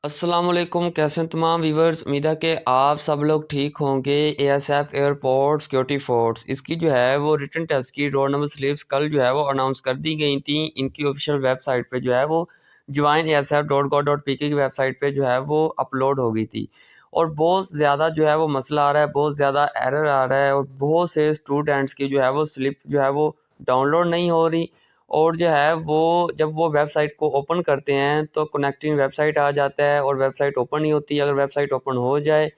अस्सलाम वालेकुम, कैसे हैं तमाम व्यूवर्स। उम्मीद है कि आप सब लोग ठीक होंगे। एएसएफ एयरपोर्ट सिक्योरिटी फोर्स इसकी जो है वो रिटन टेस्ट की रोल नंबर स्लिप्स कल जो है वो अनाउंस कर दी गई थी। इनकी ऑफिशियल वेबसाइट पे जो है वो join.asf.gov.pk की वेबसाइट पे जो है वो अपलोड हो गई थी। और बहुत ज़्यादा जो है वो मसला आ रहा है, बहुत ज़्यादा एरर आ रहा है और बहुत से स्टूडेंट्स की जो है वो स्लिप जो है वो डाउनलोड नहीं हो रही। और जो है वो जब वो वेबसाइट को ओपन करते हैं तो कनेक्टिंग वेबसाइट आ जाता है और वेबसाइट ओपन नहीं होती। अगर वेबसाइट ओपन हो जाए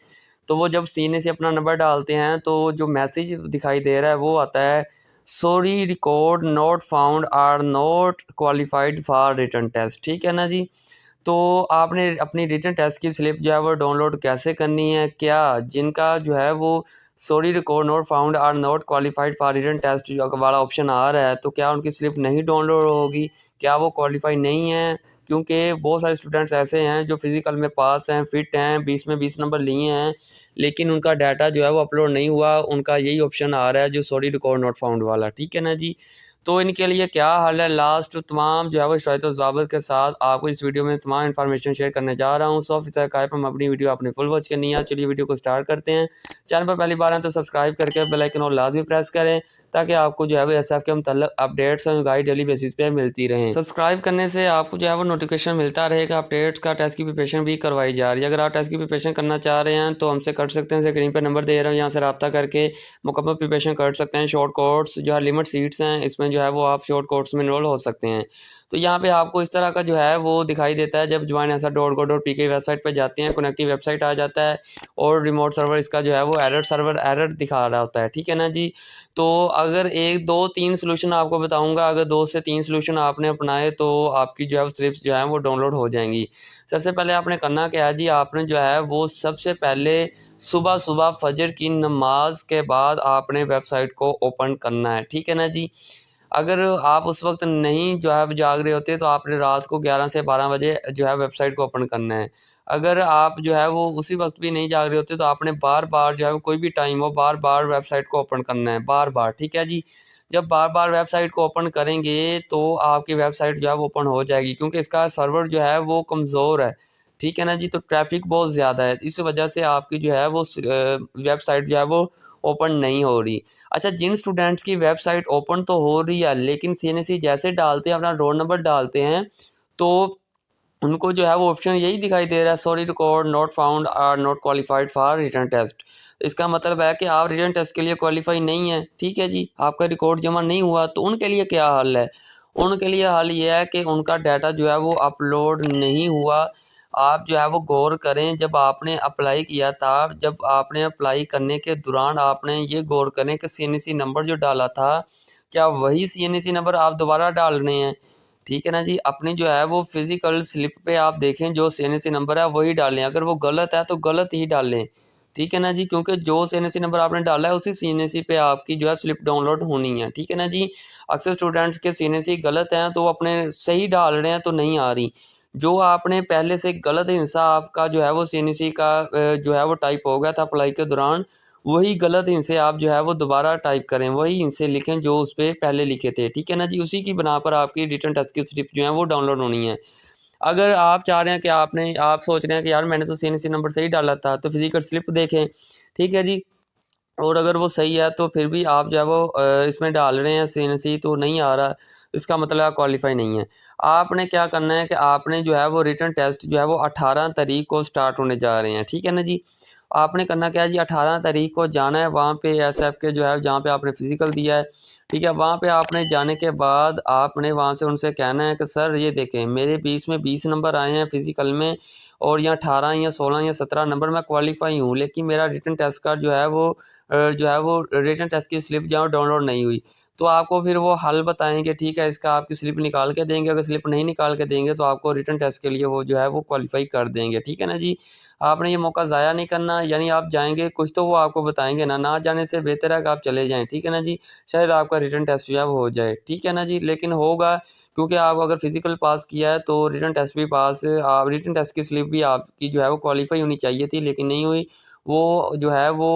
तो वो जब सीने से अपना नंबर डालते हैं तो जो मैसेज दिखाई दे रहा है वो आता है, sorry record not found or not qualified for written test. ठीक है ना जी। तो आपने अपनी रिटन टेस्ट की स्लिप जो है वो डाउनलोड कैसे करनी है, क्या जिनका जो है वो sorry record not found or not qualified for written test वाला ऑप्शन आ रहा है, तो क्या उनकी स्लिप नहीं डाउनलोड होगी? क्या वो क्वालिफाई नहीं है? क्योंकि बहुत सारे स्टूडेंट्स ऐसे हैं जो फिज़िकल में पास हैं, फिट हैं, 20 में 20 नंबर लिए हैं, लेकिन उनका डाटा जो है वो अपलोड नहीं हुआ। उनका यही ऑप्शन आ रहा है जो सॉरी रिकॉर्ड नॉट फाउंड वाला। ठीक है ना जी। तो इनके लिए क्या हल है? लास्ट तमाम जो है वो शराइत ज़वाबित के साथ आपको इस वीडियो में तमाम इन्फॉर्मेशन शेयर करने जा रहा हूँ। सो फ़ीसद कायप हम अपनी वीडियो आपने फुल वॉच करनी है। चलिए वीडियो को स्टार्ट करते हैं। चैनल पर पहली बार हैं तो सब्सक्राइब करके बेल आइकन और लाजमी प्रेस करें ताकि आपको जो है वो एसएफ के मुतल्लिक़ अपडेट्स और गाइड डेली बेसिस पे मिलती रहें। सब्सक्राइब करने से आपको जो है वो नोटिफिकेशन मिलता रहेगा अपडेट्स का। टेस्ट की प्रिपरेशन भी करवाई जा रही है। अगर आप टेस्ट की प्रिपरेशन करना चाह रहे हैं तो हमसे कर सकते हैं। स्क्रीन पर नंबर दे रहा हूँ, यहाँ से रब्ता करके मुकम्मल प्रिपरेशन कर सकते हैं। शॉर्ट कोर्स जो है लिमिट सीट्स हैं, इसमें जो है वो आप शॉर्ट कोर्स में इनरोल हो सकते हैं। तो यहाँ पे आपको इस तरह का जो है वो दिखाई देता है। जब join.asf.gov.pk वेबसाइट पर जाते हैं, कनेक्टिव वेबसाइट आ जाता है और रिमोट सर्वर इसका जो है वो सर्वर एरर दिखा रहा होता है। ठीक है ना जी। तो अगर 1 2 3 सॉल्यूशन आपको बताऊंगा, अगर 2 से 3 सॉल्यूशन आपने अपनाए तो आपकी जो है वो स्लिप्स जो है वो डाउनलोड हो जाएंगी। सबसे पहले आपने करना क्या है जी, आपने जो है वो सबसे पहले सुबह सुबह फजर की नमाज के बाद आपने वेबसाइट को ओपन करना है। ठीक है ना जी। अगर आप उस वक्त नहीं जो है जाग रहे होते तो आपने रात को 11 से 12 बजे जो है वेबसाइट को ओपन करना है। अगर आप जो है वो उसी वक्त भी नहीं जाग रहे होते तो आपने बार बार जो है वो कोई भी टाइम हो बार बार वेबसाइट को ओपन करना है, बार बार। ठीक है जी। जब बार बार वेबसाइट को ओपन करेंगे तो आपकी वेबसाइट जो है वो ओपन हो जाएगी, क्योंकि इसका सर्वर जो है वो कमज़ोर है। ठीक है ना जी। तो ट्रैफिक बहुत ज़्यादा है, इस वजह से आपकी जो है वो वेबसाइट जो है वो ओपन नहीं हो रही। अच्छा, जिन स्टूडेंट्स की वेबसाइट ओपन तो हो रही है लेकिन सीएनसी जैसे डालते हैं, अपना रोल नंबर डालते हैं, तो उनको जो है वो ऑप्शन यही दिखाई दे रहा है, sorry record not found or not qualified for written test. इसका मतलब है कि आप रिटन टेस्ट के लिए क्वालिफाई नहीं है। ठीक है जी। आपका रिकॉर्ड जमा नहीं हुआ। तो उनके लिए क्या हल है? उनके लिए हल ये है कि उनका डाटा जो है वो अपलोड नहीं हुआ। आप जो है वो गौर करें, जब आपने अप्लाई किया था, जब आपने अप्लाई करने के दौरान आपने ये गौर करें कि सीएनसी नंबर जो डाला था, क्या वही सीएनसी नंबर आप दोबारा डाल रहे हैं? ठीक है ना जी। अपनी जो है वो फिजिकल स्लिप पे आप देखें, जो सीएनसी नंबर है वही डालें। अगर वो गलत है तो गलत ही डालें। ठीक है ना जी। क्योंकि जो सीएनसी नंबर आपने डाला है उसी सीएनसी पे आपकी जो है स्लिप डाउनलोड होनी है। ठीक है ना जी। अक्सर स्टूडेंट्स के सीएनसी गलत हैं तो वो अपने सही डाल रहे हैं तो नहीं आ रही। जो आपने पहले से गलत हिस्सा आपका जो है वो सीएनसी का जो है वो टाइप हो गया था अप्लाई के दौरान, वही गलत हिस्से आप जो है वो दोबारा टाइप करें, वही हिस्से लिखें जो उस पे पहले लिखे थे। ठीक है ना जी। उसी की बना पर आपकी रिटन टेस्ट की स्लिप जो है वो डाउनलोड होनी है। अगर आप चाह रहे हैं कि आप सोच रहे हैं कि यार मैंने तो सीएनसी नंबर सही डाला था, तो फिजिकल स्लिप देखें। ठीक है जी। और अगर वो सही है तो फिर भी आप जो है वो इसमें डाल रहे हैं सीएनसी तो नहीं आ रहा, इसका मतलब आप क्वालिफाई नहीं है। आपने क्या करना है कि आपने जो है वो रिटन टेस्ट जो है वो 18 तारीख को स्टार्ट होने जा रहे हैं। ठीक है ना जी। आपने करना क्या है जी, 18 तारीख को जाना है वहाँ पे एसएफ के जो है जहाँ पे आपने फिजिकल दिया है। ठीक है। वहाँ पे आपने जाने के बाद आपने वहाँ से उनसे कहना है कि सर ये देखें, मेरे 20 में 20 नंबर आए हैं फिजिकल में, और यहाँ 18 या 16 या 17 नंबर मैं क्वालिफाई हूँ, लेकिन मेरा रिटन टेस्ट का जो है वो रिटन टेस्ट की स्लिप जो है डाउनलोड नहीं हुई। तो आपको फिर वो हल बताएंगे। ठीक है। इसका आपकी स्लिप निकाल के देंगे। अगर स्लिप नहीं निकाल के देंगे तो आपको रिटन टेस्ट के लिए वो जो है वो क्वालिफाई कर देंगे। ठीक है ना जी। आपने ये मौका ज़ाया नहीं करना, यानी आप जाएंगे कुछ तो वो आपको बताएंगे ना, ना जाने से बेहतर है कि आप चले जाएँ। ठीक है ना जी। शायद आपका रिटन टेस्ट जो है वो हो जाए। ठीक है ना जी। लेकिन होगा, क्योंकि आप अगर फिजिकल पास किया है तो रिटन टेस्ट भी पास, आप रिटन टेस्ट की स्लिप भी आपकी जो है वो क्वालिफाई होनी चाहिए थी, लेकिन नहीं हुई। वो जो है वो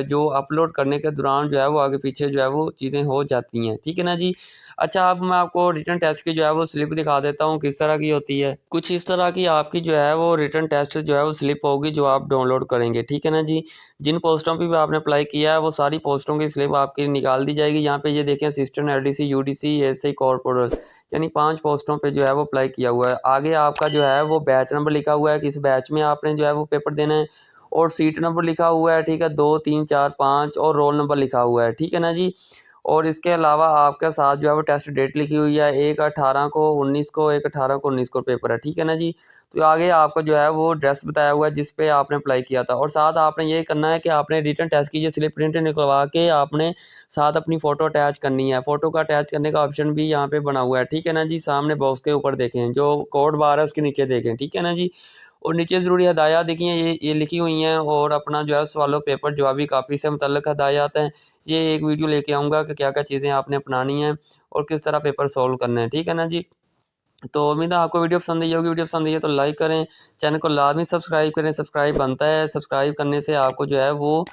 जो अपलोड करने के दौरान जो है वो आगे पीछे जो है वो चीज़ें हो जाती हैं। ठीक है ना जी। अच्छा, अब मैं आपको रिटन टेस्ट की जो है वो स्लिप दिखा देता हूँ किस तरह की होती है। कुछ इस तरह की आपकी जो है वो रिटन टेस्ट जो है वो स्लिप होगी जो आप डाउनलोड करेंगे। ठीक है ना जी। जिन पोस्टों पे भी आपने अप्लाई किया है वो सारी पोस्टों की स्लिप आपकी निकाल दी जाएगी। यहाँ पे ये देखें, assistant, LDC, UDC, SI, corporal, यानी 5 पोस्टों पे जो है वो अप्लाई किया हुआ है। आगे आपका जो है वो बैच नंबर लिखा हुआ है, किस बैच में आपने जो है वो पेपर देना है, और सीट नंबर लिखा हुआ है। ठीक है, 2, 3, 4, 5 और रोल नंबर लिखा हुआ है। ठीक है ना जी। और इसके अलावा आपके साथ जो है वो टेस्ट डेट लिखी हुई है, 1/18 को 19 को, 1/18 को 19 को पेपर है। ठीक है ना जी। तो आगे आपको जो है वो एड्रेस बताया हुआ है जिस पे आपने अप्लाई किया था, और साथ आपने ये करना है कि आपने रिटन टेस्ट की ये स्लिप प्रिंट निकलवा के आपने साथ अपनी फ़ोटो अटैच करनी है। फ़ोटो का अटैच करने का ऑप्शन भी यहाँ पे बना हुआ है। ठीक है ना जी। सामने बॉक्स के ऊपर देखें, जो कोड बार है उसके नीचे देखें। ठीक है ना जी। और नीचे ज़रूरी हदायत देखिए, ये लिखी हुई हैं, और अपना जो है सवालों पेपर जवाबी कापी से मुतल्लिक हदायत हैं। ये एक वीडियो लेके आऊँगा कि क्या-क्या चीज़ें आपने अपनानी हैं और किस तरह पेपर सॉल्व करना है। ठीक है ना जी। तो उम्मीद है आपको वीडियो पसंद आई होगी। वीडियो पसंद आई है तो लाइक करें, चैनल को लाज़मी सब्सक्राइब करें। सब्सक्राइब बनता है, सब्सक्राइब करने से आपको जो है वो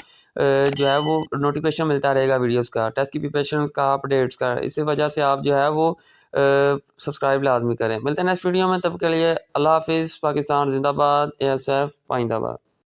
नोटिफिकेशन मिलता रहेगा वीडियोज़ का, टेस्ट की प्रिपरेशंस का, अपडेट्स का। इसी वजह से आप जो है वो सब्सक्राइब लाज़मी करें। मिलते हैं नेक्स्ट वीडियो में, तब के लिए अल्लाह हाफ़िज़। पाकिस्तान ज़िंदाबाद, एएसएफ पाइंदाबाद।